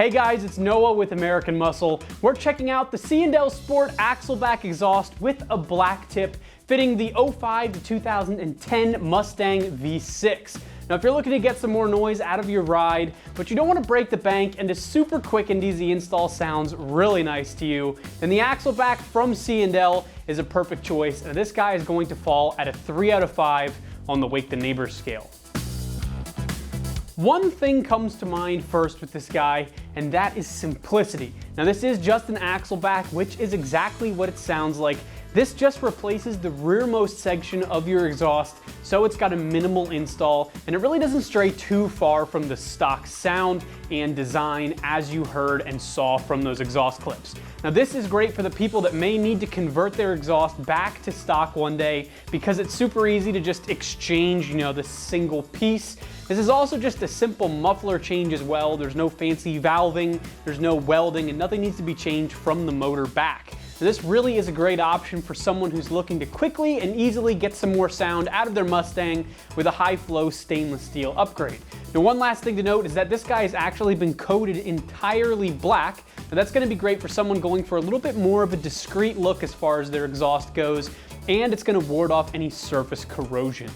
Hey guys, it's Noah with American Muscle. We're checking out the C&L Sport Axleback exhaust with a black tip fitting the 05 to 2010 Mustang V6. Now if you're looking to get some more noise out of your ride, but you don't want to break the bank and a super quick and easy install sounds really nice to you, then the Axleback from C&L is a perfect choice. And this guy is going to fall at a 3 out of 5 on the Wake the Neighbors scale. One thing comes to mind first with this guy, and that is simplicity. Now this is just an Axleback, which is exactly what it sounds like. This just replaces the rearmost section of your exhaust, so it's got a minimal install, and it really doesn't stray too far from the stock sound and design as you heard and saw from those exhaust clips. Now this is great for the people that may need to convert their exhaust back to stock one day, because it's super easy to just exchange, this single piece. This is also just a simple muffler change as well. There's no fancy valving, there's no welding, and nothing needs to be changed from the motor back. So this really is a great option for someone who's looking to quickly and easily get some more sound out of their Mustang with a high-flow stainless steel upgrade. Now one last thing to note is that this guy has actually been coated entirely black. Now that's going to be great for someone going for a little bit more of a discreet look as far as their exhaust goes, and it's going to ward off any surface corrosion.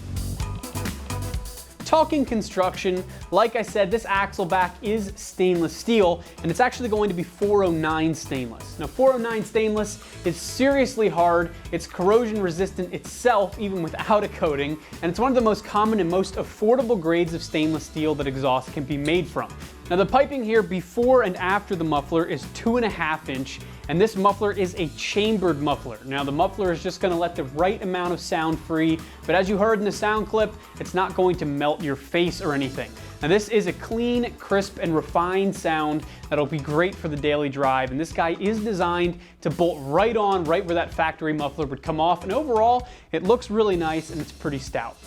Talking construction, like I said, this Axleback is stainless steel, and it's actually going to be 409 stainless. Now 409 stainless is seriously hard, it's corrosion resistant itself even without a coating, and it's one of the most common and most affordable grades of stainless steel that exhaust can be made from. Now the piping here before and after the muffler is 2.5 inch, and this muffler is a chambered muffler. Now the muffler is just gonna let the right amount of sound free, but as you heard in the sound clip, it's not going to melt your face or anything. Now this is a clean, crisp, and refined sound that'll be great for the daily drive, and this guy is designed to bolt right on, right where that factory muffler would come off, and overall, it looks really nice and it's pretty stout.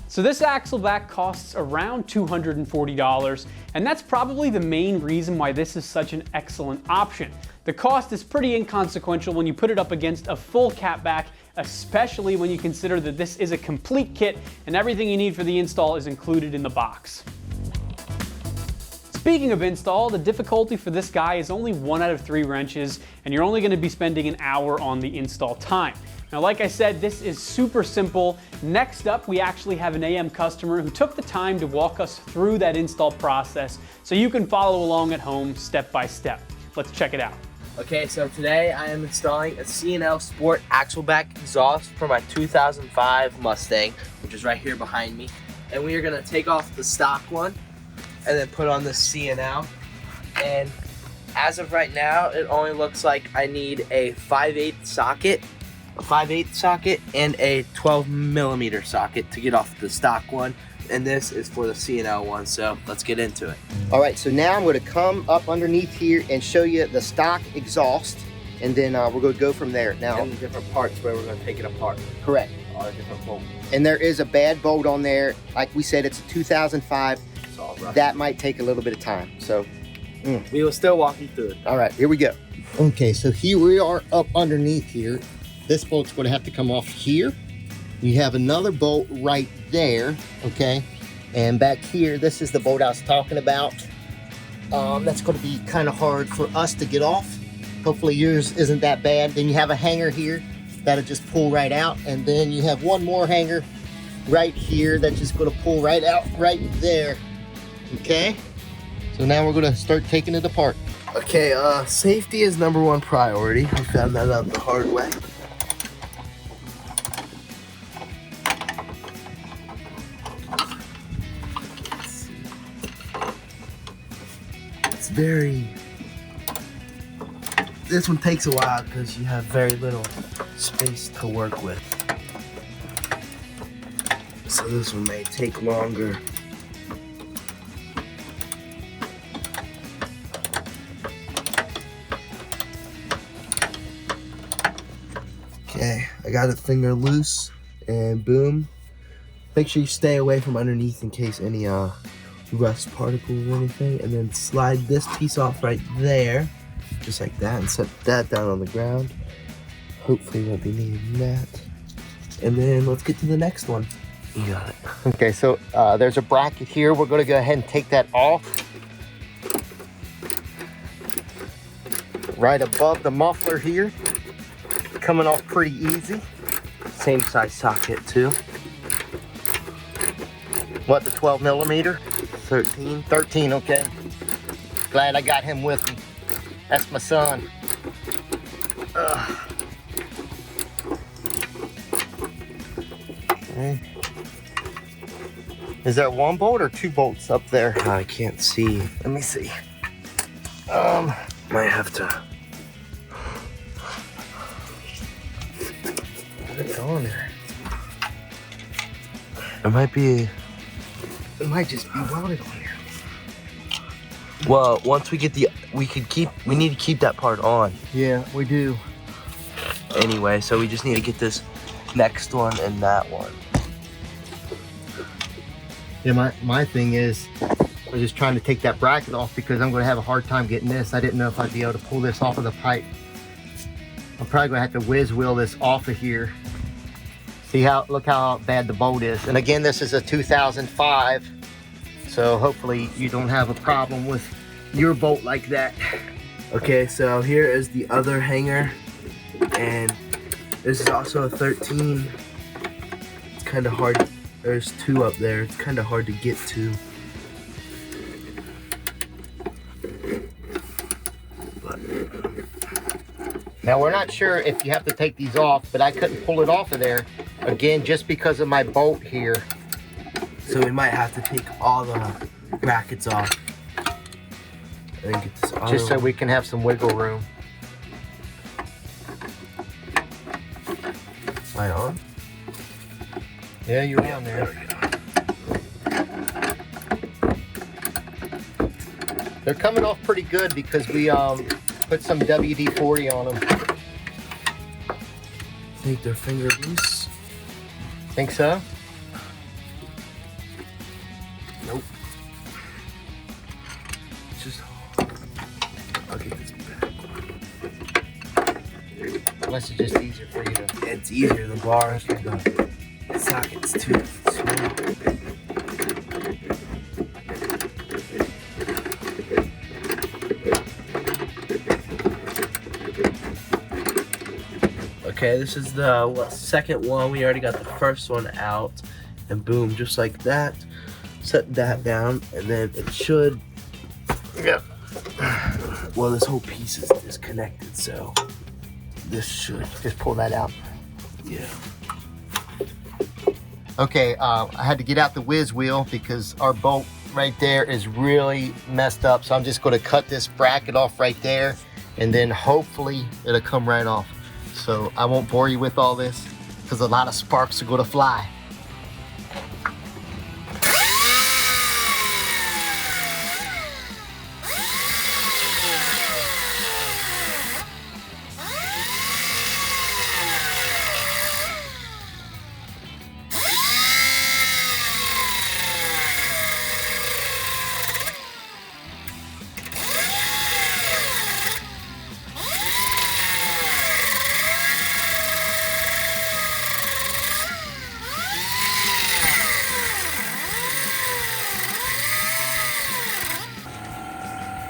So this Axleback costs around $240, and that's probably the main reason why this is such an excellent option. The cost is pretty inconsequential when you put it up against a full catback, especially when you consider that this is a complete kit and everything you need for the install is included in the box. Speaking of install, the difficulty for this guy is only 1 out of 3 wrenches, and you're only going to be spending an hour on the install time. Now, like I said, this is super simple. Next up, we actually have an AM customer who took the time to walk us through that install process so you can follow along at home step by step. Let's check it out. Okay, so today I am installing a C&L Sport Axleback exhaust for my 2005 Mustang, which is right here behind me. And we are gonna take off the stock one and then put on the C&L. And as of right now, it only looks like I need a 5/8 socket, and a 12mm socket to get off the stock one, and this is for the C&L one, so let's get into it. All right, so now I'm going to come up underneath here and show you the stock exhaust, and then we're going to go from there. Now, And the different parts where we're going to take it apart. correct. All the different bolts. And there is a bad bolt on there. Like we said, it's a 2005. It's all rough. That might take a little bit of time. So, We will still walk you through it. all right, here we go. Okay, so here we are up underneath here. This bolt's going to have to come off here. You have another bolt right there, okay? And back here, this is the bolt I was talking about. That's going to be kind of hard for us to get off. Hopefully yours isn't that bad. Then you have a hanger here that'll just pull right out. And then you have one more hanger right here that's just going to pull right out right there, okay? So now we're going to start taking it apart. Okay, safety is #1 priority. I found that out the hard way. This one takes a while because you have very little space to work with. So this one may take longer. Okay, I got the finger loose, and boom. Make sure you stay away from underneath in case any rust particles or anything, and then slide this piece off right there, just like that, and set that down on the ground. Hopefully won't be needing that. And then let's get to the next one. You got it. Okay, so there's a bracket here. We're going to go ahead and take that off. right above the muffler here. Coming off pretty easy. Same size socket too. What, the 12 millimeter? 13. 13, okay. Glad I got him with me. That's my son. Ugh. Okay. Is there one bolt or two bolts up there? I can't see. Let me see. Might have to. It's on there. It might be. It might just be welded on there. Well, once we get we need to keep that part on. Yeah, we do. Anyway, so we just need to get this next one and that one. Yeah, my thing is, I'm just trying to take that bracket off because I'm going to have a hard time getting this. I didn't know if I'd be able to pull this off of the pipe. I'm probably going to have to whiz wheel this off of here. See look how bad the bolt is. And again, this is a 2005. So hopefully you don't have a problem with your bolt like that. Okay, so here is the other hanger. And this is also a 13. It's kind of hard. There's two up there. It's kind of hard to get to. Now we're not sure if you have to take these off, but I couldn't pull it off of there. Again, just because of my bolt here. So we might have to take all the brackets off. And get this Just so we can have some wiggle room. Right on. Yeah, you're on there. They're coming off pretty good because we put some WD-40 on them. Take their finger loose. Think so? Nope. Just I'll get this back. Unless it's just easier for you to. It's easier. The bars, the socket's too small. Okay, this is the second one. We already got the first one out, and boom, just like that. Set that down, and then it should. Yep. Well, this whole piece is disconnected, so this should Just pull that out. yeah. Okay, I had to get out the whiz wheel because our bolt right there is really messed up. So I'm just going to cut this bracket off right there, and then hopefully it'll come right off. So I won't bore you with all this because a lot of sparks are going to fly.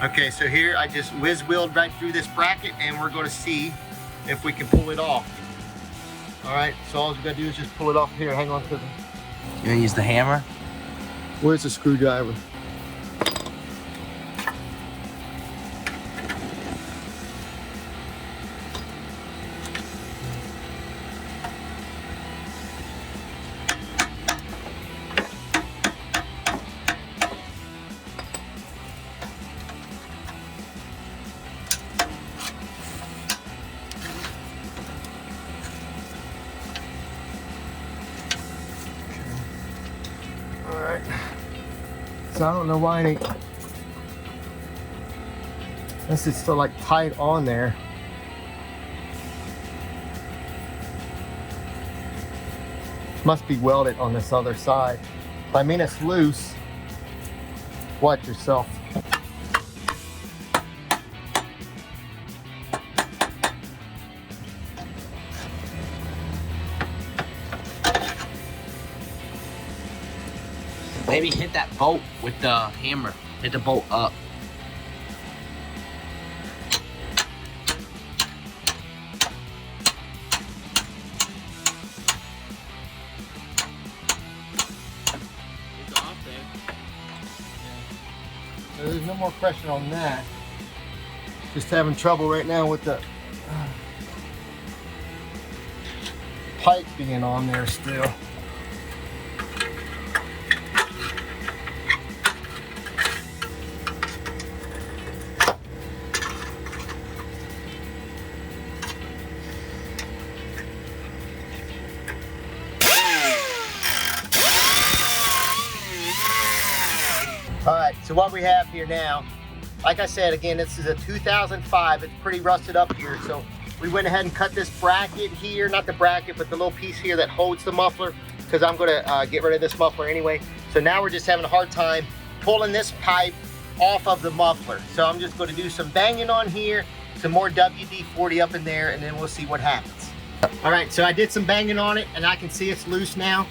Okay, so here I just whiz-wheeled right through this bracket and we're going to see if we can pull it off. All right, so all we got to do is just pull it off here. Hang on to the... You gonna use the hammer? Where's the screwdriver? Alright. So I don't know why it ain't. This is still like tight on there. Must be welded on this other side. I mean, it's loose. Watch yourself. Maybe hit that bolt with the hammer. Hit the bolt up. So there's no more pressure on that. Just having trouble right now with the pipe being on there still. All right, so what we have here now, like I said, again, this is a 2005. It's pretty rusted up here. So we went ahead and cut this bracket here, not the bracket, but the little piece here that holds the muffler, because I'm gonna get rid of this muffler anyway. So now we're just having a hard time pulling this pipe off of the muffler. So I'm just gonna do some banging on here, some more WD-40 up in there, and then we'll see what happens. All right, so I did some banging on it, and I can see it's loose now.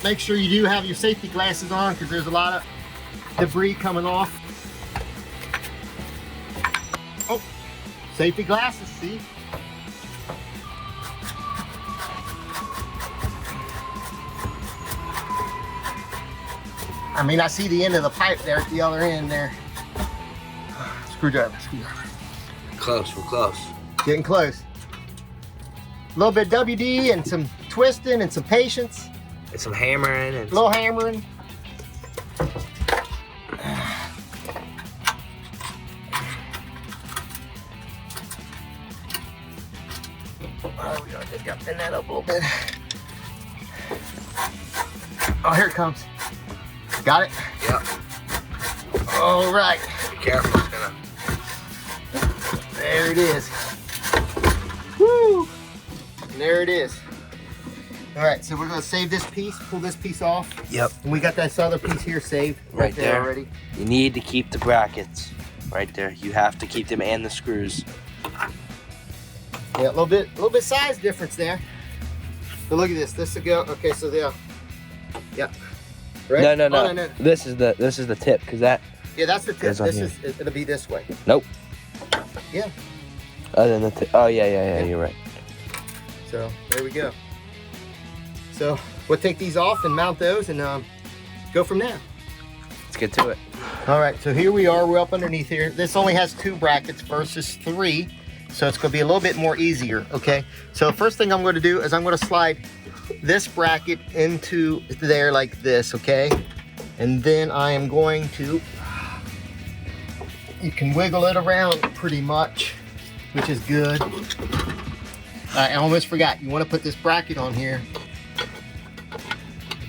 Make sure you do have your safety glasses on, because there's a lot of debris coming off. Oh, safety glasses, see? I mean, I see the end of the pipe there at the other end there. Screwdriver. Close, we're close. Getting close. A little bit of WD and some twisting and some patience. And some hammering and A little hammering. Oh, we gotta just gotta thin that up a little bit. Oh, here it comes. Got it? Yep. All right. Be careful, it's gonna. There it is. Woo! And there it is. All right, so we're gonna save this piece, pull this piece off. Yep. And we got this other piece here saved Right there. already. You need to keep the brackets right there. You have to keep them and the screws. Yeah, a little bit size difference there. But look at this. This will go. Okay, so yeah. Right? No, no, no. Oh, no. This is the tip, because that. Yeah, that's the tip. Goes on This here. is. It'll be this way. Nope. Yeah. Other than the tip. Oh yeah, you're right. So there we go. So we'll take these off and mount those and go from there. Let's get to it. All right, so here we are. We're up underneath here. This only has 2 brackets versus 3, so it's going to be a little bit more easier. Okay. So first thing I'm going to do is I'm going to slide this bracket into there like this. Okay, and then I am going to. You can wiggle it around pretty much, which is good. I almost forgot. You want to put this bracket on here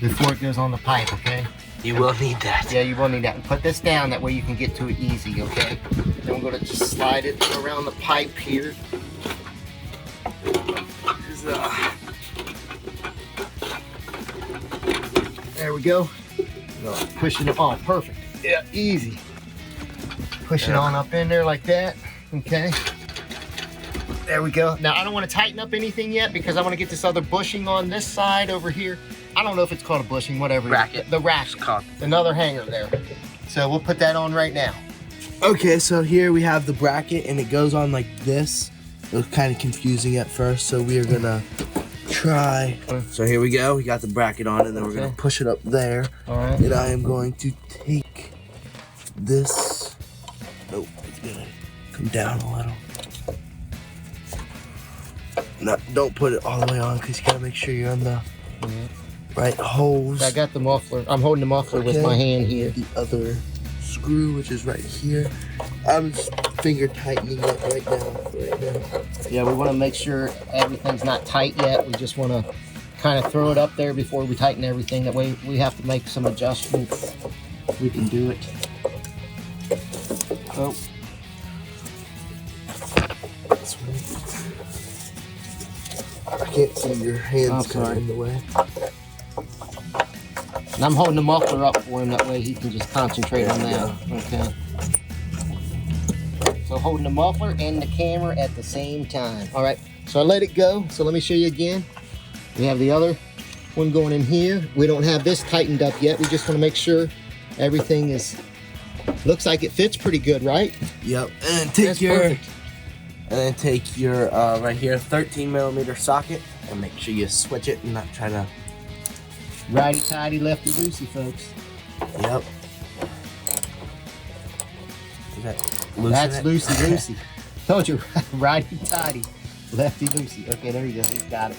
before it goes on the pipe, okay? You will need that. Yeah, you will need that. And put this down, that way you can get to it easy, okay? Then we're gonna just slide it around the pipe here. There we go. Pushing it on, perfect. Yeah, easy. Push it on up in there like that, okay? There we go. Now, I don't want to tighten up anything yet because I want to get this other bushing on this side over here. I don't know if it's called a bushing, whatever. Bracket. The racket. Another hanger there. So we'll put that on right now. Okay, so here we have the bracket, and it goes on like this. It was kind of confusing at first, so we are gonna try. So here we go. We got the bracket on, and then we're gonna push it up there. All right. And I am going to take this. Nope, it's gonna come down a little. No, don't put it all the way on, because you gotta make sure you're on the right holes. I got the muffler. I'm holding the muffler with Okay. my hand here. The other screw, which is right here. I'm just finger tightening it right now. Yeah, we want to make sure everything's not tight yet. We just want to kind of throw it up there before we tighten everything. That way we have to make some adjustments. We can do it. Oh. I can't see your hands sorry. kind of in the way. And I'm holding the muffler up for him. That way he can just concentrate on that. Okay. So holding the muffler and the camera at the same time. All right. So I let it go. So let me show you again. We have the other one going in here. We don't have this tightened up yet. We just want to make sure everything is. Looks like it fits pretty good, right? Yep. And then That's perfect. take your right here 13mm socket and make sure you switch it and not try to. Righty tighty, lefty loosey, folks. Yep. it? Loosen That's it? Lucy Lucy. Told you, righty tighty, lefty Lucy. Okay, there you go. He's got it.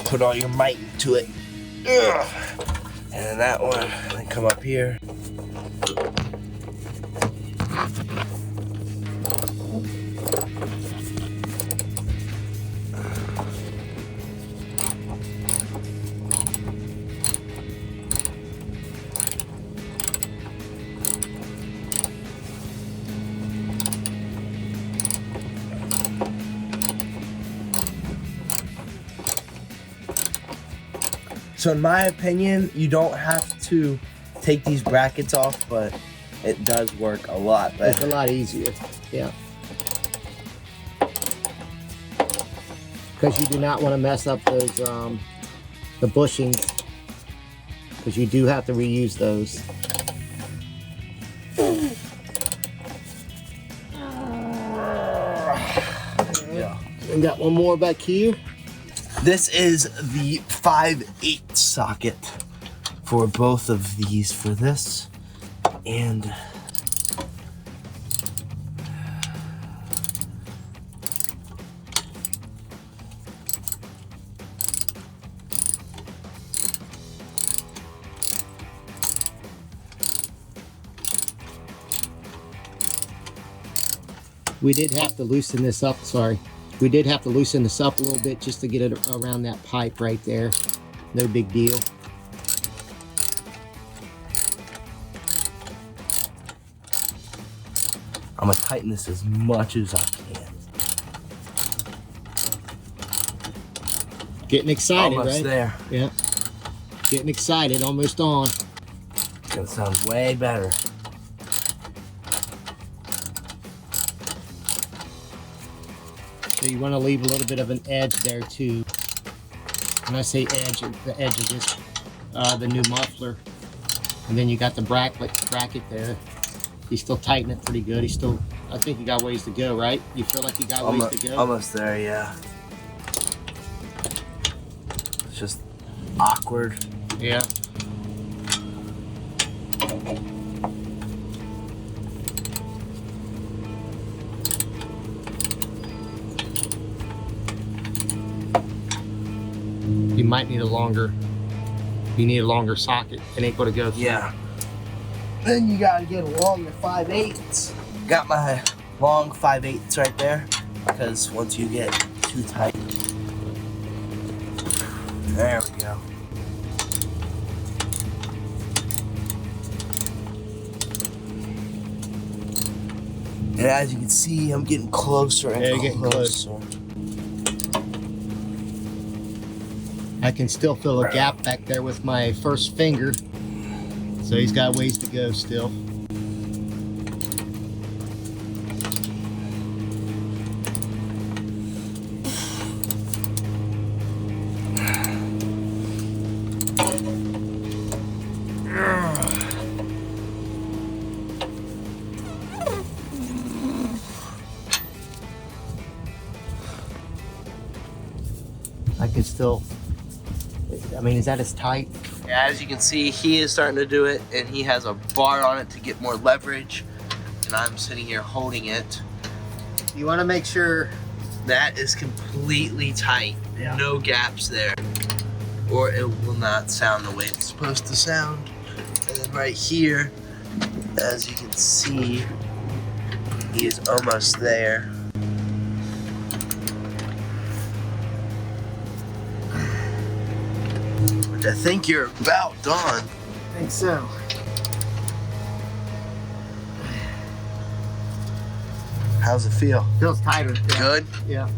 Put all your might into it. Ugh. And then that one, then come up here. So in my opinion, you don't have to take these brackets off, but it does work a lot It's better. a lot easier. Yeah. Because you do not want to mess up those the bushings, because you do have to reuse those. Yeah. And got one more back here. This is the 5/8 socket for both of these, for this and We did have to loosen this up, sorry. We did have to loosen this up a little bit just to get it around that pipe right there. No big deal. I'm gonna tighten this as much as I can. Getting excited, Almost right? there. Yeah. Getting excited, almost on. It's gonna sound way better. So you want to leave a little bit of an edge there too. When I say edge, the edge of this, the new muffler. And then you got the bracket there. He's still tightening it pretty good. He's still, I think you got ways to go, right? You feel like you got ways to go? Almost there, yeah. It's just awkward. Yeah. You might need a longer, socket. It ain't gonna go through. Yeah. Then you gotta get a longer 5/8. Got my long 5/8 right there, because once you get too tight. There we go. And as you can see, I'm getting closer and Yeah, you're getting closer. I can still feel a gap back there with my first finger. So he's got ways to go still. I can still, I mean, is that as tight? Yeah, as you can see, he is starting to do it, and he has a bar on it to get more leverage, and I'm sitting here holding it. You want to make sure. That is completely tight. Yeah. No gaps there, or it will not sound the way it's supposed to sound. And then right here, as you can see, he is almost there. Which I think you're about done. I think so. How's it feel? Feels tighter. Yeah. Good? Yeah.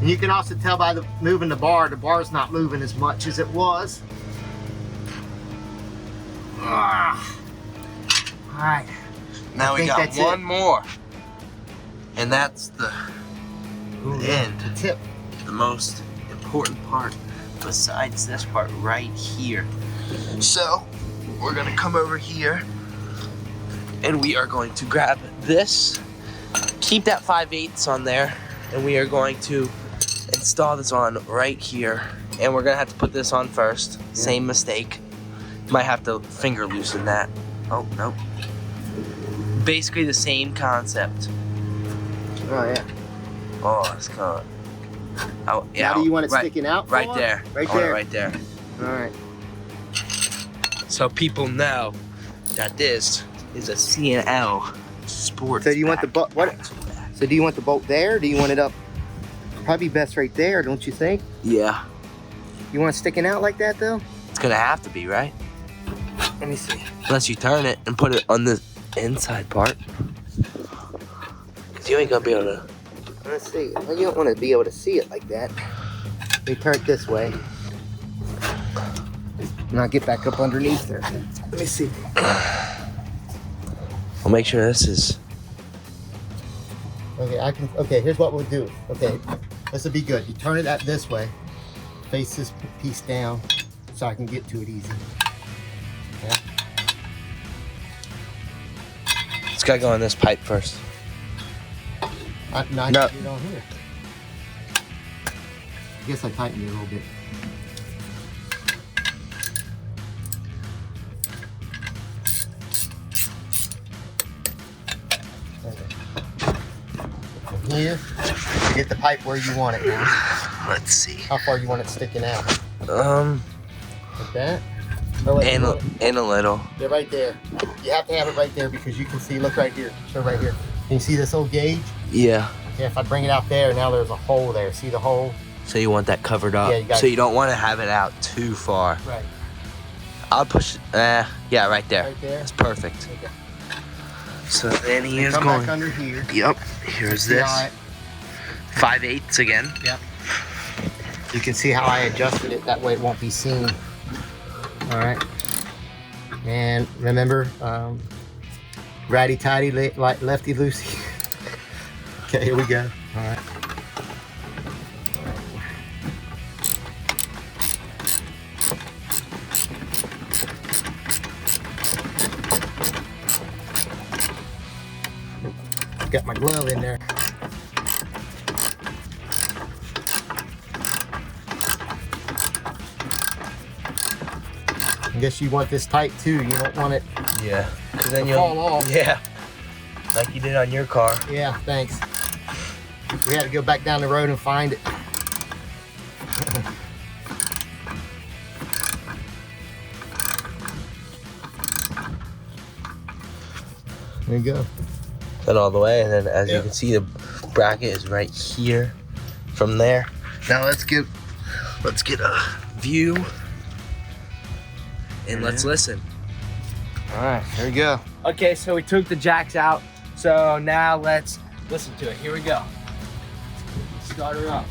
And you can also tell by the moving the bar's not moving as much as it was. Ah. All right. Now I we think got that's one it. more. And that's the end, The tip. the most important part. besides this part right here. So we're gonna come over here and we are going to grab this, keep that 5/8 on there, and we are going to install this on right here. And we're gonna have to put this on first. Same mistake. Might have to finger loosen that. Oh, nope. Basically the same concept. Oh yeah. Oh, it's gone. Oh, yeah. Now do you want it right, sticking out? Right Paul? there. Right On it there. right there. All right. So people know that this is a C&L Sports. So do you want the Pack. what? So do you want the bolt there? Or do you want it up? Probably best right there, don't you think? Yeah. You want it sticking out like that though? It's gonna have to be, right? Let me see. Unless you turn it and put it on the inside part. Cause you ain't gonna be able to. Let's see. Well, you don't want to be able to see it like that. Let me turn it this way. And I'll get back up underneath there. Let me see. We'll make sure this is. Okay, okay, here's what we'll do. Okay, this will be good. You turn it out this way. Face this piece down so I can get to it easy. Okay. It's gotta go on this pipe first. No. No. Get it on here. I guess I tightened it a little bit. From here, get the pipe where you want it now. Let's see. How far you want it sticking out? Like that? Or wait, And a little. they're right there. You have to have it right there because you can see, look right here. Show right here. Can you see this old gauge? Yeah. Yeah, if I bring it out there, now there's a hole there. See the hole? So you want that covered up. Yeah, you got so it. you don't want to have it out too far. Right. I'll push it. Yeah, right there. Right there? That's perfect. Okay. So then he is Come going. back under here. Yep. Here's See this. how 5/8 again. Yep. You can see how I adjusted it. That way it won't be seen. All right. And remember, righty tighty, lefty loosey. Okay, here we go. All right. Got my glove in there. I guess you want this tight too. You don't want it. Yeah. Cause then To you'll fall off. Yeah. Like you did on your car. Yeah, thanks. We had to go back down the road and find it. There you go. Then all the way, and then as you Yeah. can see, the bracket is right here. From there. Now let's get a view, and let's listen. All right, here we go. Okay, so we took the jacks out. So now let's listen to it. Here we go. Start her up.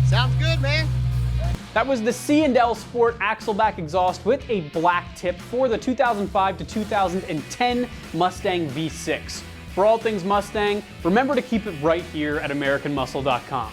Sounds good, man. That was the C&L Sport Axleback exhaust with a black tip for the 2005 to 2010 Mustang V6. For all things Mustang, remember to keep it right here at AmericanMuscle.com.